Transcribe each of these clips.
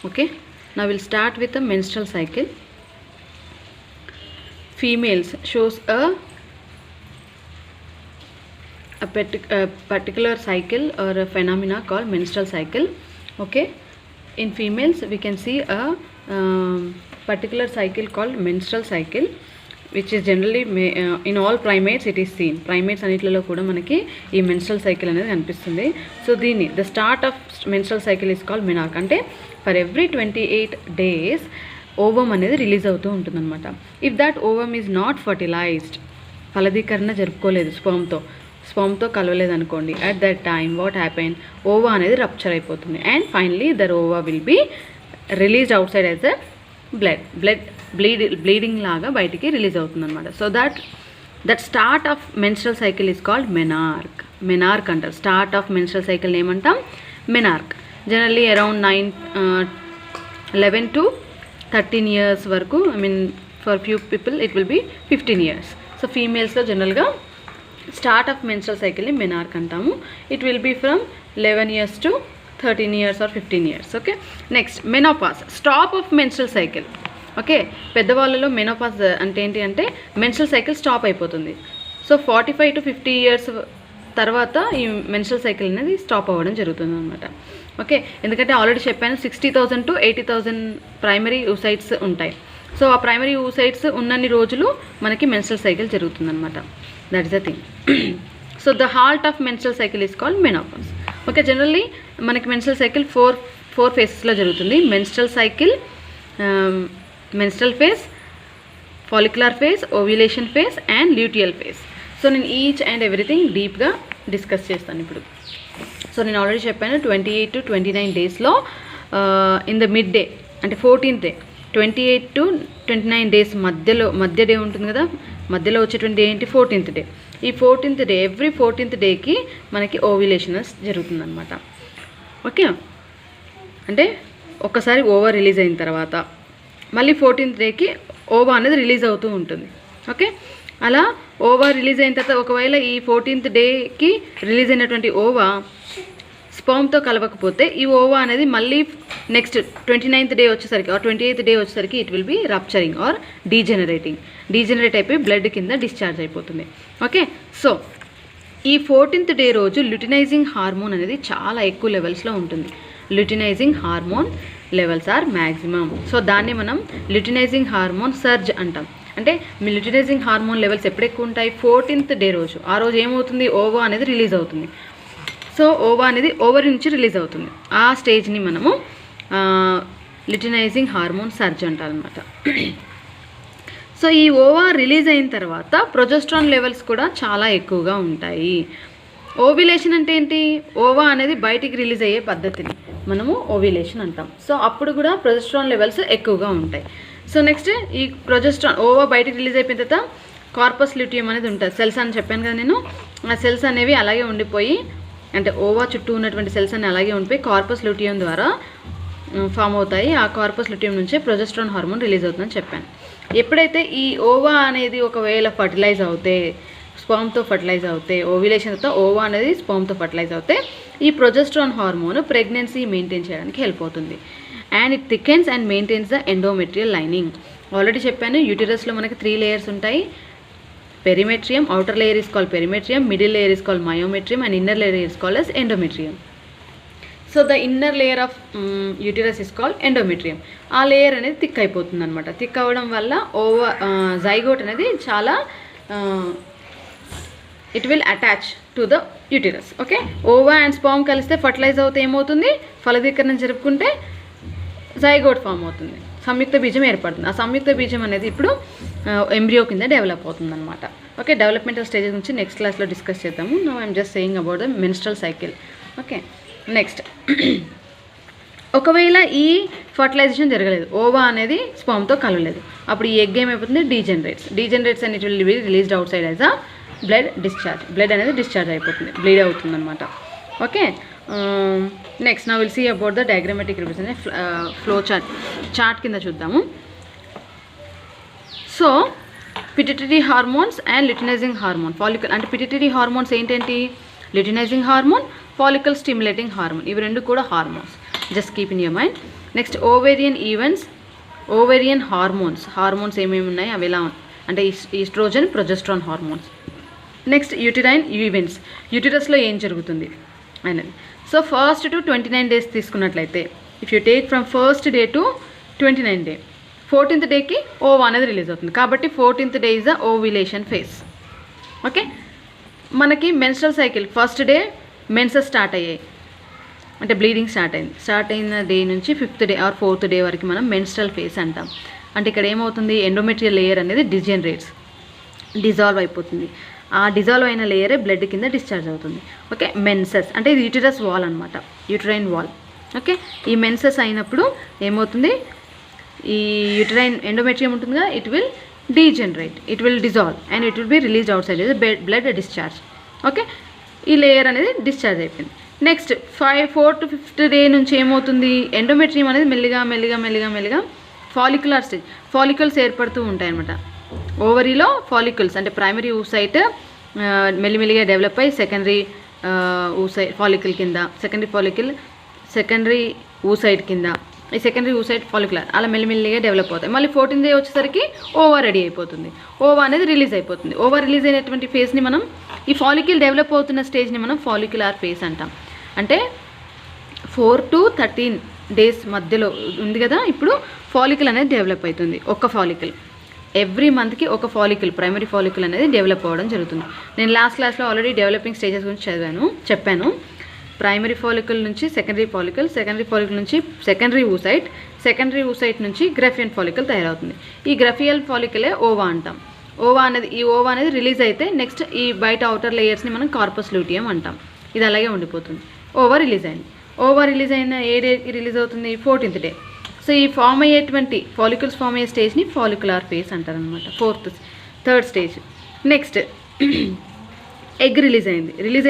Okay, now we'll start with the menstrual cycle. Females shows a particular cycle or a phenomena called menstrual cycle. Okay, in females we can see a particular cycle called menstrual cycle, which is generally in all primates it is seen. Primates అన్నిట్లలో కూడా మనకి ఈ menstrual cycle అనేది కనిపిస్తుంది. So దీన్ని the start of menstrual cycle is called menarche. అంటే for every 28 days ovum అనేది release అవుతూ ఉంటుందన్నమాట. If that ovum is not fertilised, ఫలదీకరణ జరుపుకోలేదు, స్పర్మ్తో కలవలేదు అనుకోండి, at that time what happen, ova అనేది రప్చర్ అయిపోతుంది. And finally their ova will be released outside as a bleeding లాగా బయటికి రిలీజ్ అవుతుంది అనమాట. So that start of menstrual cycle is called menarche అంటారు. స్టార్ట్ ఆఫ్ మెన్స్ట్రల్ సైకిల్ ఏమంటాం? Menarche. Generally around 11 to 13 years వరకు, I mean for few people it will be 15 years. So ఫీమేల్స్లో జనరల్గా start of menstrual సైకిల్ని menarche అంటాము. It will be from 11 years to 13 years or 15 years. Okay, next menopause, stop of menstrual cycle. Okay, పెద్దవాళ్ళలో menopause అంటే ఏంటి అంటే menstrual cycle stop అయిపోతుంది. So 45 to 50 years తర్వాత ఈ మెన్స్ట్రల్ సైకిల్ అనేది స్టాప్ అవ్వడం జరుగుతుంది అనమాట. ఓకే, ఎందుకంటే ఆల్రెడీ చెప్పాను 60,000 to 80,000 ప్రైమరీ ఊసైట్స్ ఉంటాయి. సో ఆ ప్రైమరీ ఊసైట్స్ ఉన్నన్ని రోజులు మనకి మెన్స్ట్రల్ సైకిల్ జరుగుతుందన్నమాట. That is the thing. So the halt of menstrual cycle is called menopause. Okay, generally మనకి మెన్స్ట్రల్ సైకిల్ ఫోర్ ఫేసెస్లో జరుగుతుంది. Menstrual cycle, menstrual phase, follicular phase, ovulation phase and luteal phase. So నేను each and everything డీప్గా discuss చేస్తాను ఇప్పుడు. So నేను already చెప్పాను 28 to 29 డేస్లో in the mid day అంటే 14th డే, 28 to 29 డేస్ మధ్య డే ఉంటుంది కదా, మధ్యలో వచ్చేటువంటి డే ఏంటి? 14th day. ఈ 14th డే, ఎవ్రీ 14th డేకి మనకి ఓవ్యులేషన్ జరుగుతుంది అనమాట. ఓకే, అంటే ఒక్కసారి ఓవా రిలీజ్ అయిన తర్వాత మళ్ళీ 14th డేకి ఓవా అనేది రిలీజ్ అవుతూ ఉంటుంది. ఓకే, అలా ఓవా రిలీజ్ అయిన తర్వాత ఒకవేళ ఈ 14th డేకి రిలీజ్ అయినటువంటి ఓవా స్పర్మ్తో కలవకపోతే ఈ ఓవా అనేది మళ్ళీ నెక్స్ట్ 29th డే వచ్చేసరికి ఆర్ 28th డే వచ్చేసరికి it will be rupturing or degenerate అయిపోయి బ్లడ్ కింద డిశ్చార్జ్ అయిపోతుంది. ఓకే, సో ఈ 14th డే రోజు ల్యూటినైజింగ్ హార్మోన్ అనేది చాలా ఎక్కువ లెవెల్స్లో ఉంటుంది. Luteinizing hormone levels are maximum. So దాన్ని మనం ల్యూటినైజింగ్ హార్మోన్ సర్జ్ అంటాం. అంటే మీ ల్యూటినైజింగ్ హార్మోన్ లెవెల్స్ ఎప్పుడు ఎక్కువ ఉంటాయి? 14th డే రోజు. ఆ రోజు ఏమవుతుంది? ఓవా అనేది రిలీజ్ అవుతుంది. సో ఓవా అనేది ఓవరి నుంచి రిలీజ్ అవుతుంది. ఆ స్టేజ్ని మనము ల్యూటినైజింగ్ హార్మోన్ సర్జ్ అంటారనమాట. సో ఈ ఓవా రిలీజ్ అయిన తర్వాత ప్రొజెస్ట్రాన్ లెవెల్స్ కూడా చాలా ఎక్కువగా ఉంటాయి. ఓవ్యులేషన్ అంటే ఏంటి? ఓవా అనేది బయటికి రిలీజ్ అయ్యే పద్ధతిని మనము ఓవ్యులేషన్ అంటాం. సో అప్పుడు కూడా ప్రొజెస్ట్రాన్ లెవెల్స్ ఎక్కువగా ఉంటాయి. సో నెక్స్ట్ ఈ ప్రొజెస్ట్రాన్ ఓవా బయటికి రిలీజ్ అయిపోయిన తర్వాత కార్పస్ ల్యూటియం అనేది ఉంటుంది. సెల్స్ అని చెప్పాను కదా నేను. ఆ సెల్స్ అనేవి అలాగే ఉండిపోయి, అంటే ఓవా చుట్టూ ఉన్నటువంటి సెల్స్ అన్ని అలాగే ఉండిపోయి కార్పస్ ల్యూటియం ద్వారా ఫామ్ అవుతాయి. ఆ కార్పస్ ల్యూటియం నుంచే ప్రొజెస్ట్రాన్ హార్మోన్ రిలీజ్ అవుతుందని చెప్పాను. ఎప్పుడైతే ఈ ఓవా అనేది ఒకవేళ ఫర్టిలైజ్ అవుతే, స్పర్మ్తో ఫర్టిలైజ్ అవుతే, ఓవ్యులేషన్ తర్వాత ఓవా అనేది స్పర్మ్తో ఫర్టిలైజ్ అవుతే ఈ ప్రొజెస్ట్రాన్ హార్మోన్ ప్రెగ్నెన్సీ మెయింటైన్ చేయడానికి హెల్ప్ అవుతుంది. And it thickens and maintains the endometrial lining. Already చెప్పాను యూటరస్లో మనకి 3 layers ఉంటాయి. Perimetrium, outer layer is called perimetrium, middle layer is called myometrium and inner layer is called as endometrium. So the inner layer of uterus is called endometrium. ఆ layer అనేది thick అయిపోతుంది అనమాట. Thick అవ్వడం వల్ల zygote అనేది చాలా it will attach to the uterus. Okay, ova and sperm కలిస్తే fertilise అవుతే ఏమవుతుంది? ఫలదీకరణ జరుపుకుంటే జైగోట్ ఫామ్ అవుతుంది, సంయుక్త బీజం ఏర్పడుతుంది. ఆ సంయుక్త బీజం అనేది ఇప్పుడు ఎంబ్రియో కింద డెవలప్ అవుతుంది అనమాట. ఓకే, డెవలప్మెంటల్ స్టేజ్ నుంచి నెక్స్ట్ క్లాస్లో డిస్కస్ చేద్దాము. Now I'm just saying about the menstrual cycle. Okay, next ఒకవేళ ఈ ఫర్టిలైజేషన్ జరగలేదు, ఓవా అనేది స్పర్మ్తో కలవలేదు, అప్పుడు ఈ ఎగ్ ఏమైపోతుంది? Degenerates and it will be released outside as a blood అనేది డిశ్చార్జ్ అయిపోతుంది, బ్లీడ్ అవుతుంది అనమాట. ఓకే, నెక్స్ట్ నా will see about the diagrammatic representation flow chart కింద చూద్దాము. So pituitary hormones and luteinising hormone, follicle అంటే pituitary hormones ఏంటంటే luteinising hormone, follicle stimulating hormone, ఇవి రెండు కూడా hormones. Just keep in your mind. Next ovarian events, ovarian hormones ఏమేమి ఉన్నాయి అవి ఎలా అంటే oestrogen, progesterone hormones. Next uterine events, యూటిరస్లో ఏం జరుగుతుంది అనేది. సో ఫస్ట్ టు 29 days తీసుకున్నట్లయితే if you take from first day to 29 day, 14th డేకి ఓవా అనేది రిలీజ్ అవుతుంది. కాబట్టి 14th day is the ovulation phase. Okay, మనకి menstrual cycle first day menses start అయ్యాయి అంటే బ్లీడింగ్ స్టార్ట్ అయిన డే నుంచి 5th day are 4th day వరకు మనం మెన్స్ట్రల్ ఫేజ్ అంటాం. అంటే ఇక్కడ ఏమవుతుంది, ఎండోమెట్రియల్ లేయర్ అనేది డిజాల్వ్ అయిపోతుంది. ఆ డిజాల్వ్ అయిన లేయరే బ్లడ్ కింద డిశ్చార్జ్ అవుతుంది. ఓకే, మెన్సెస్ అంటే ఇది యూటిరస్ వాల్ అనమాట, యూటరైన్ వాల్. ఓకే, ఈ మెన్సెస్ అయినప్పుడు ఏమవుతుంది, ఈ యూటరైన్ ఎండోమెట్రియం ఉంటుందిగా, it will degenerate, it will dissolve and it will be released out side blood discharge. Okay, ఈ లేయర్ అనేది డిశ్చార్జ్ అయిపోయింది. Next 4th to 5th day నుంచి ఏమవుతుంది, ఎండోమెట్రియం అనేది మెల్లిగా ఫాలిక్యులర్ స్టేజ్, ఫాలికల్స్ ఏర్పడుతూ ఉంటాయి అనమాట. ఓవరీలో ఫాలికల్స్ అంటే ప్రైమరీ ఊసైట్ మెల్లిమెల్లిగా డెవలప్ అయ్యి సెకండరీ ఫాలికల్ కింద, సెకండరీ ఊసైట్ కింద, ఈ సెకండరీ ఊసైట్ ఫాలిక్యులర్ అలా మెల్లిమెల్లిగా డెవలప్ అవుతాయి. మళ్ళీ 14th day వచ్చేసరికి ఓవా రెడీ అయిపోతుంది, ఓవా అనేది రిలీజ్ అయిపోతుంది. ఓవా రిలీజ్ అయినటువంటి ఫేజ్ని మనం, ఈ ఫాలికల్ డెవలప్ అవుతున్న స్టేజ్ని మనం ఫాలిక్యులర్ ఫేజ్ అంటాం. అంటే 4 to 13 days మధ్యలో ఉంది కదా, ఇప్పుడు ఫాలికల్ అనేది డెవలప్ అవుతుంది. ఒక్క ఫాలికల్ ఎవ్రీ మంత్కి ఒక ఫాలికల్, ప్రైమరీ ఫాలికల్ అనేది డెవలప్ అవ్వడం జరుగుతుంది. నేను లాస్ట్ క్లాస్లో ఆల్రెడీ డెవలపింగ్ స్టేజెస్ గురించి చెప్పాను. ప్రైమరీ ఫాలికల్ నుంచి సెకండరీ ఫాలికల్ నుంచి సెకండరీ ఊసైట్ నుంచి గ్రఫియన్ ఫాలికల్ తయారవుతుంది. ఈ గ్రఫియల్ ఫాలికలే ఓవా అంటాం. ఓవా అనేది రిలీజ్ అయితే నెక్స్ట్ ఈ బయట అవుటర్ లేయర్స్ని మనం కార్పస్ లూటియం అంటాం. ఇది అలాగే ఉండిపోతుంది. ఓవా రిలీజ్ అయిన ఏ డేకి రిలీజ్ అవుతుంది, 14th day. సో ఈ ఫామ్ అయ్యేటువంటి ఫాలికల్స్ ఫామ్ అయ్యే స్టేజ్ని ఫాలిక్యులర్ ఫేజ్ అంటారనమాట, 3rd stage. Next egg release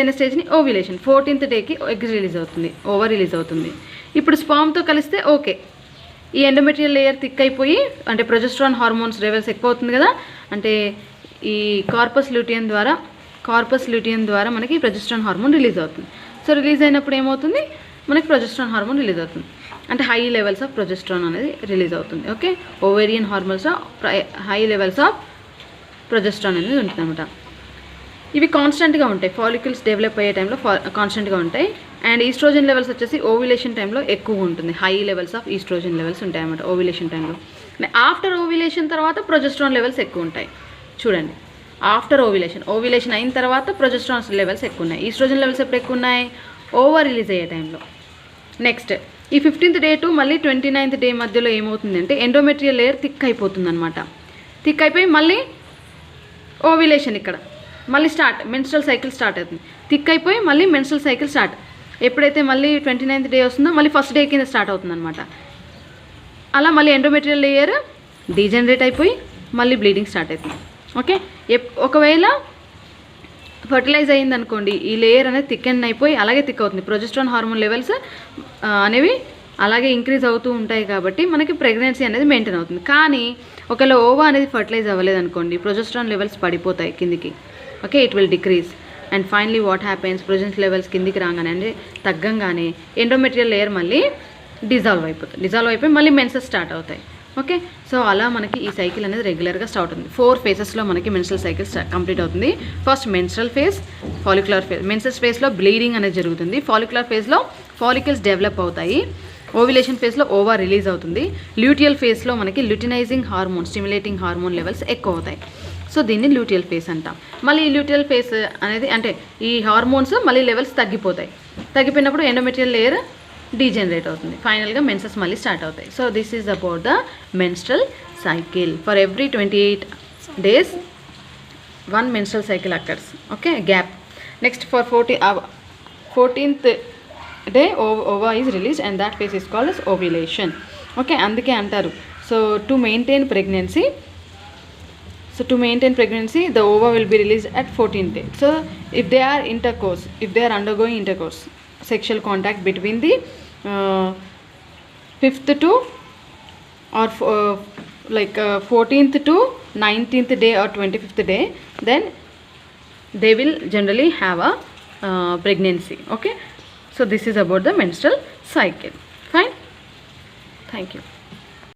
అయిన స్టేజ్ని ఓవ్యులేషన్, 14th dayకి ఎగ్ ఓవా రిలీజ్ అవుతుంది. ఇప్పుడు స్పామ్తో కలిస్తే ఓకే, ఈ ఎండోమెట్రియల్ లేయర్ థిక్ అయిపోయి అంటే ప్రొజెస్ట్రాన్ హార్మోన్స్ లెవెల్స్ ఎక్కువ అవుతుంది కదా, అంటే ఈ కార్పస్ లూటియం ద్వారా మనకి ప్రొజెస్ట్రాన్ హార్మోన్ రిలీజ్ అవుతుంది. సో రిలీజ్ అయినప్పుడు ఏమవుతుంది, మనకి ప్రొజెస్ట్రాన్ హార్మోన్ రిలీజ్ అవుతుంది. అంటే హై లెవెల్స్ ఆఫ్ ప్రొజెస్ట్రాన్ అనేది రిలీజ్ అవుతుంది. Okay, ovarian hormones high levels of progesterone అనేది ఉంటుంది అనమాట. ఇవి కాన్స్టెంట్గా ఉంటాయి, ఫాలికల్స్ డెవలప్ అయ్యే టైంలో కాన్స్టెంట్గా ఉంటాయి. అండ్ ఈస్ట్రోజన్ లెవెల్స్ వచ్చేసి ఓవ్యులేషన్ టైంలో ఎక్కువ ఉంటుంది, high levels of oestrogen levels ఉంటాయి అన్నమాట ఓవ్యులేషన్ టైంలో. ఆఫ్టర్ ఓవ్యులేషన్ తర్వాత ప్రొజెస్ట్రాన్ లెవెల్స్ ఎక్కువ ఉంటాయి. చూడండి, ఆఫ్టర్ ఓవ్యులేషన్ అయిన తర్వాత ప్రొజెస్ట్రాన్ లెవెల్స్ ఎక్కువ ఉన్నాయి. ఈస్ట్రోజన్ లెవెల్స్ ఎప్పుడు ఎక్కువ ఉన్నాయి, ఓవర్ రిలీజ్ అయ్యే టైంలో. నెక్స్ట్ ఈ 15th day టు మళ్ళీ 29th day మధ్యలో ఏమవుతుందంటే ఎండోమెట్రియల్ లేయర్ థిక్ అయిపోతుంది అనమాట. థిక్ అయిపోయి మళ్ళీ ఓవ్యులేషన్, ఇక్కడ మళ్ళీ మెన్స్ట్రల్ సైకిల్ స్టార్ట్ అవుతుంది. థిక్ అయిపోయి మళ్ళీ మెన్స్ట్రల్ సైకిల్ స్టార్ట్. ఎప్పుడైతే మళ్ళీ 29th day వస్తుందో మళ్ళీ 1st day కింద స్టార్ట్ అవుతుంది అనమాట. అలా మళ్ళీ ఎండోమెట్రియల్ లేయర్ డీజనరేట్ అయిపోయి మళ్ళీ బ్లీడింగ్ స్టార్ట్ అవుతుంది. ఓకే, ఒకవేళ ఫర్టిలైజ్ అయ్యింది అనుకోండి, ఈ లేయర్ అనేది థిక్ అయిపోయి అలాగే థిక్ అవుతుంది. ప్రొజెస్ట్రాన్ హార్మోన్ లెవెల్స్ అనేవి అలాగే ఇంక్రీజ్ అవుతూ ఉంటాయి కాబట్టి మనకి ప్రెగ్నెన్సీ అనేది మెయింటైన్ అవుతుంది. కానీ ఒకవేళ ఓవా అనేది ఫర్టిలైజ్ అవ్వలేదు అనుకోండి, ప్రొజెస్ట్రాన్ లెవెల్స్ పడిపోతాయి కిందికి. Okay, it will decrease and finally what happens, progesterone levels కిందికి రాగానే అంటే తగ్గంగానే ఎండోమెట్రియల్ లేయర్ మళ్ళీ డిజాల్వ్ అయిపోయి మళ్ళీ మెన్సెస్ స్టార్ట్ అవుతాయి. ఓకే, సో అలా మనకి ఈ సైకిల్ అనేది రెగ్యులర్గా స్టార్ట్ అవుతుంది. 4 phases మనకి మెన్స్ట్రల్ సైకిల్ కంప్లీట్ అవుతుంది. First menstrual phase, follicular phase. Menses ఫేజ్లో బ్లీడింగ్ అనేది జరుగుతుంది. ఫాలిక్యులర్ ఫేజ్లో ఫాలికల్స్ డెవలప్ అవుతాయి. ఓవ్యులేషన్ ఫేజ్లో ఓవా రిలీజ్ అవుతుంది. ల్యూటియల్ ఫేజ్లో మనకి luteinising hormone, stimulating hormone levels ఎక్కువ అవుతాయి. సో దీన్ని ల్యూటియల్ ఫేజ్ అంటాం. మళ్ళీ ఈ ల్యూటియల్ ఫేజ్ అనేది అంటే ఈ హార్మోన్స్ మళ్ళీ లెవెల్స్ తగ్గిపోయినప్పుడు ఎండోమెట్రియల్ లేయర్ డీజనరేట్ అవుతుంది. ఫైనల్గా మెన్సెస్ మళ్ళీ స్టార్ట్ అవుతాయి. So this is about the menstrual cycle. For every 28 days 1 menstrual cycle occurs. Okay, gap. Next for 14th day ova is released and that phase is called as ovulation. Okay, అందుకే అంటారు. So to maintain pregnancy the ova will be released at 14th day. So if they are undergoing intercourse, sexual contact between the 5th to or 14th to 19th day or 25th day, then they will generally have a pregnancy. Okay, so this is about the menstrual cycle. Fine. Thank you.